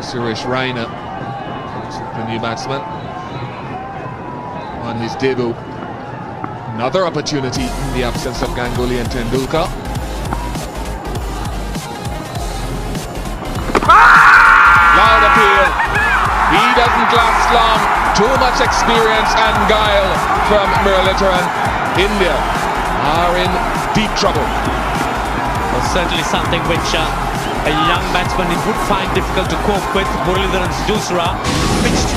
Suresh Raina, the new batsman, on his debut. Another opportunity in the absence of Ganguly and Tendulkar. Loud appeal. He doesn't last long. Too much experience and guile from Muralitharan. India are in deep trouble. Well, certainly something which a young batsman would find difficult to cope with. Muralitharan's Dusra pitched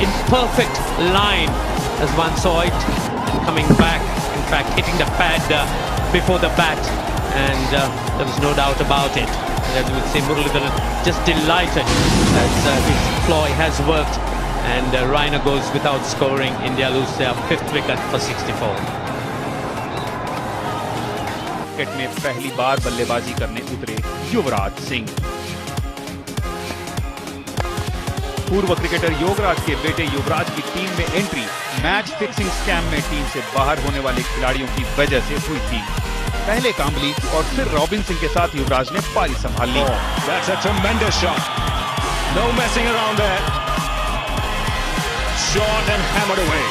in perfect line as one saw it, coming back, in fact hitting the pad before the bat, and there was no doubt about it. And as you would say, Muralitharan just delighted as his ploy has worked, and Raina goes without scoring. India lose their 5th wicket for 64. Cricket में पहली बार बल्लेबाजी करने उतरे युवराज सिंह। पूर्व cricketer युवराज के बेटे युवराज की team में एंट्री मैच फिक्सिंग स्कैम में टीम से बाहर होने वाले खिलाड़ियों की वजह से हुई थी। पहले काम्बली और फिर रॉबिन सिंह के साथ युवराज ने पारी संभाल ली। That's a tremendous shot. No messing around there. Shot and hammered away.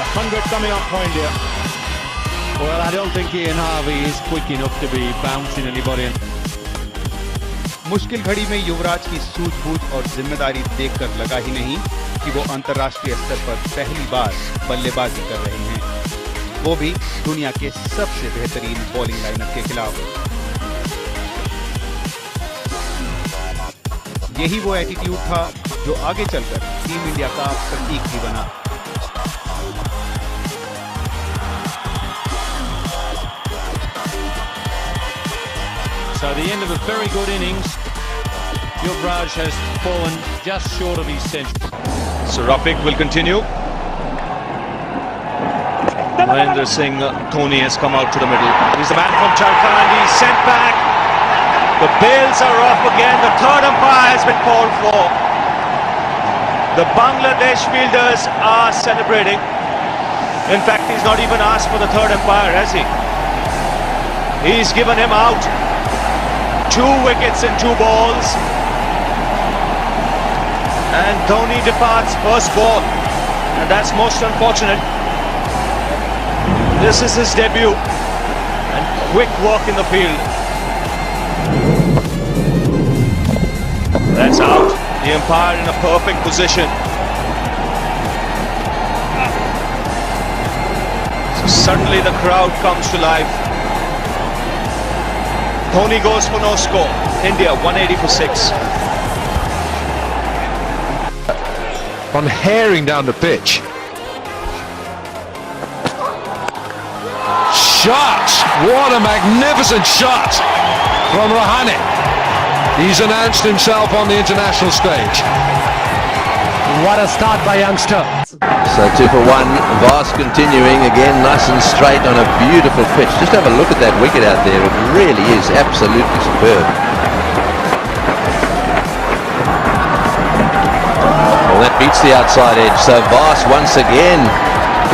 The 100 coming up for India. Well, I don't think Ian Harvey is quick enough to be bouncing anybody. मुश्किल घड़ी में युवराज की सूझबूझ और जिम्मेदारी देखकर लगा ही नहीं कि वो अंतर्राष्ट्रीय स्तर पर पहली बार बल्लेबाजी कर रहे हैं, वो भी दुनिया के सबसे बेहतरीन बॉलिंग लाइनअप के खिलाफ। यही वो एटीट्यूड था जो आगे चलकर टीम इंडिया का प्रतीक भी बना। So the end of a very good innings. Yuvraj has fallen just short of his century. Sourav will continue. Dhoni has come out to the middle. He's the man from Jharkhand. He's sent back. The bails are off again. The third umpire has been called for. The Bangladesh fielders are celebrating. In fact, he's not even asked for the third umpire, has he? He's given him out. 2 wickets in 2 balls. And Dhoni departs first ball. And that's most unfortunate. This is his debut. And quick work in the field. That's out. The umpire in a perfect position. So suddenly the crowd comes to life. Dhoni goes for no score. India 180 for 6. On herring down the pitch. Shot! What a magnificent shot from Rahul. He's announced himself on the international stage. What a start by youngster. So 2 for 1, Vast continuing again nice and straight on a beautiful pitch. Just have a look at that wicket out there, it really is absolutely superb. Well, that beats the outside edge, so Vast once again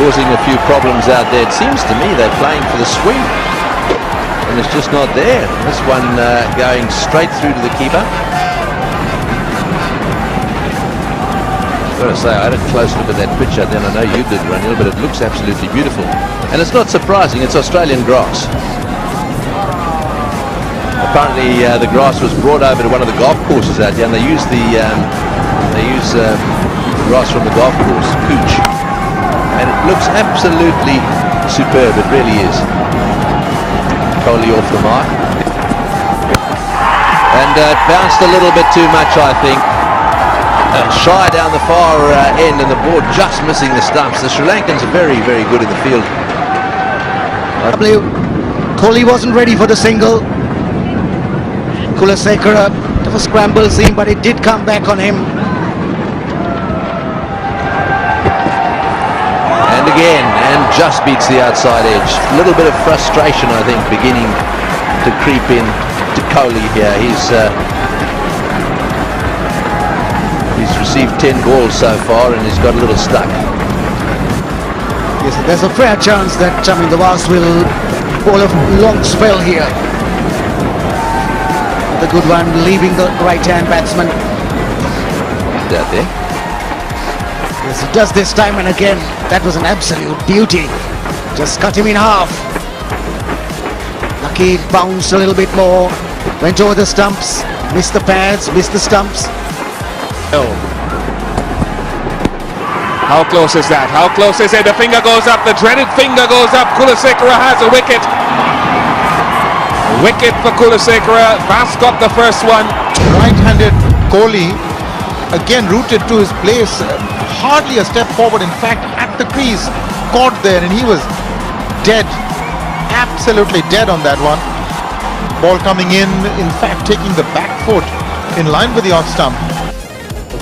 causing a few problems out there. It seems to me they're playing for the swing and it's just not there. This one going straight through to the keeper. I've got to say, I had a close look at that pitch out there, and I know you did, Ranil, but it looks absolutely beautiful. And it's not surprising, it's Australian grass. Apparently the grass was brought over to one of the golf courses out here, and they use the grass from the golf course, Cooch. And it looks absolutely superb, it really is. Kohli off the mark. And it bounced a little bit too much, I think. Shy down the far end, and the ball just missing the stumps. The Sri Lankans are very, very good in the field. Kohli wasn't ready for the single. Kulasekara, it was a scramble scene, but it did come back on him. And again, and just beats the outside edge. A little bit of frustration, I think, beginning to creep in to Kohli here. He's received 10 balls so far and he's got a little stuck. Yes, there's a fair chance that the Vast will bowl a long spell here. The good one leaving the right-hand batsman. Out there. Yes, it does this time and again. That was an absolute beauty. Just cut him in half. Lucky it bounced a little bit more. Went over the stumps. Missed the pads, missed the stumps. Oh. How close is that? How close is it? The finger goes up, the dreaded finger goes up. Kulasekara has a wicket. Wicket for Kulasekara. Vast got the first one. Right-handed Kohli again rooted to his place, hardly a step forward. In fact, at the crease, caught there, and he was dead, absolutely dead on that one. Ball coming in fact, taking the back foot in line with the off stump.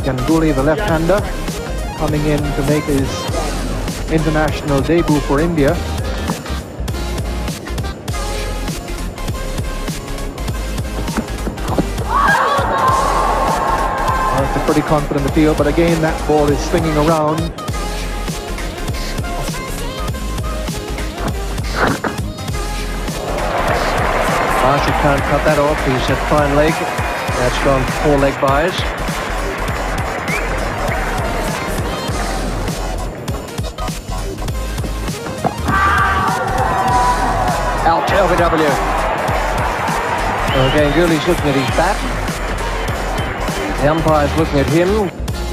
Ganguly, the left-hander, coming in to make his international debut for India. It's a pretty confident appeal, but again that ball is swinging around. Marshall can't cut that off. He's at fine leg. That's gone 4 leg byes. Out to LBW. Ganguly's looking at his bat. The umpire's looking at him.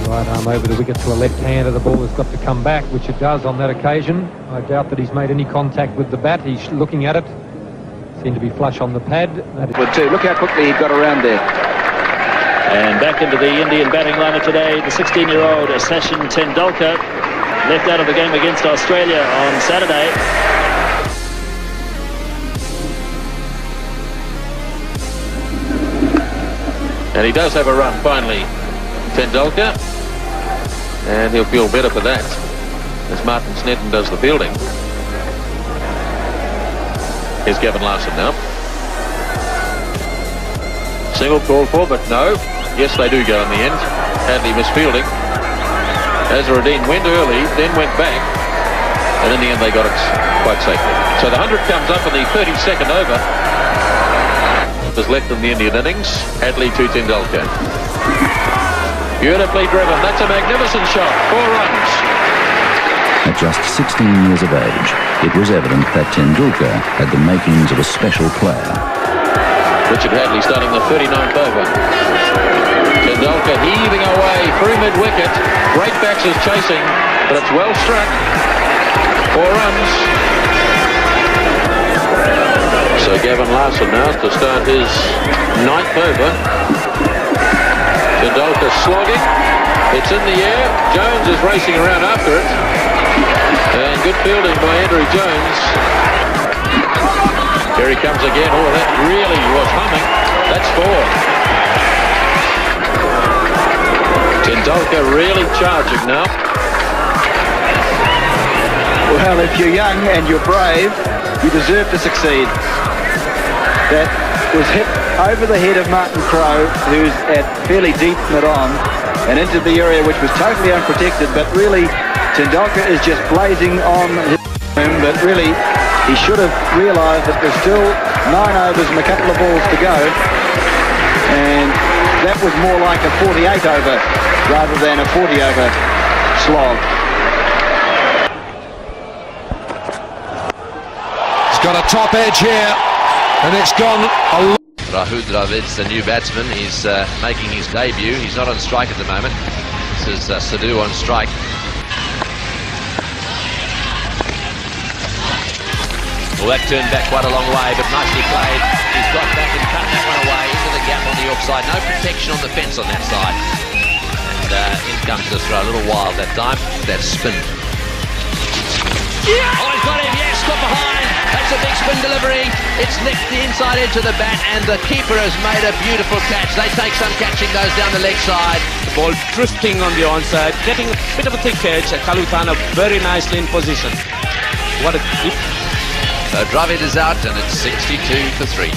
Right arm over the wicket to a left-hander. The ball has got to come back, which it does on that occasion. I doubt that he's made any contact with the bat. He's looking at it. Seemed to be flush on the pad. Look how quickly he got around there. And back into the Indian batting lineup today, the 16-year-old Sachin Tendulkar, left out of the game against Australia on Saturday. And he does have a run finally, Tendulkar, and he'll feel better for that as Martin Snedden does the fielding. Here's Gavin Larson now. Single called for, but no. Yes, they do go in the end. Hadley misfielding. Azharuddin went early, then went back, and in the end they got it quite safely. So the 100 comes up in the 32nd over. There's left in the Indian innings. Hadley to Tendulkar. Beautifully driven. That's a magnificent shot. 4 runs. At just 16 years of age, it was evident that Tendulkar had the makings of a special player. Richard Hadley starting the 39th over. Tendulkar heaving away through mid-wicket. Great backs is chasing, but it's well struck. 4 runs. So Gavin Larson now to start his 9th over. Tendulkar slogging. It's in the air. Jones is racing around after it. And good fielding by Andrew Jones. Here he comes again. Oh, that really was humming. That's 4. Tendulkar really charging now. Well, if you're young and you're brave, you deserve to succeed. That was hit over the head of Martin Crowe, who's at fairly deep mid-on, and into the area which was totally unprotected, but really Tendulkar is just blazing on his room, but really he should have realised that there's still 9 overs and a couple of balls to go, and that was more like a 48 over rather than a 40 over slog. He's got a top edge here, and it's gone a lot. Rahul Dravid's the new batsman. He's making his debut. He's not on strike at the moment. This is Sidhu on strike. Well, that turned back quite a long way, but nicely played. He's got back and cut that one away into the gap on the offside. No protection on the fence on that side. And in comes the throw. A little wild that time. That spin. Yeah! Oh, he's got him. Yes, got behind. That's a big spin delivery. It's nicked the inside edge of the bat, and the keeper has made a beautiful catch. They take some catching those down the leg side. The ball drifting on the onside, getting a bit of a thick edge. Kalutana very nicely in position. What a keep. So Dravid is out, and it's 62 for 3.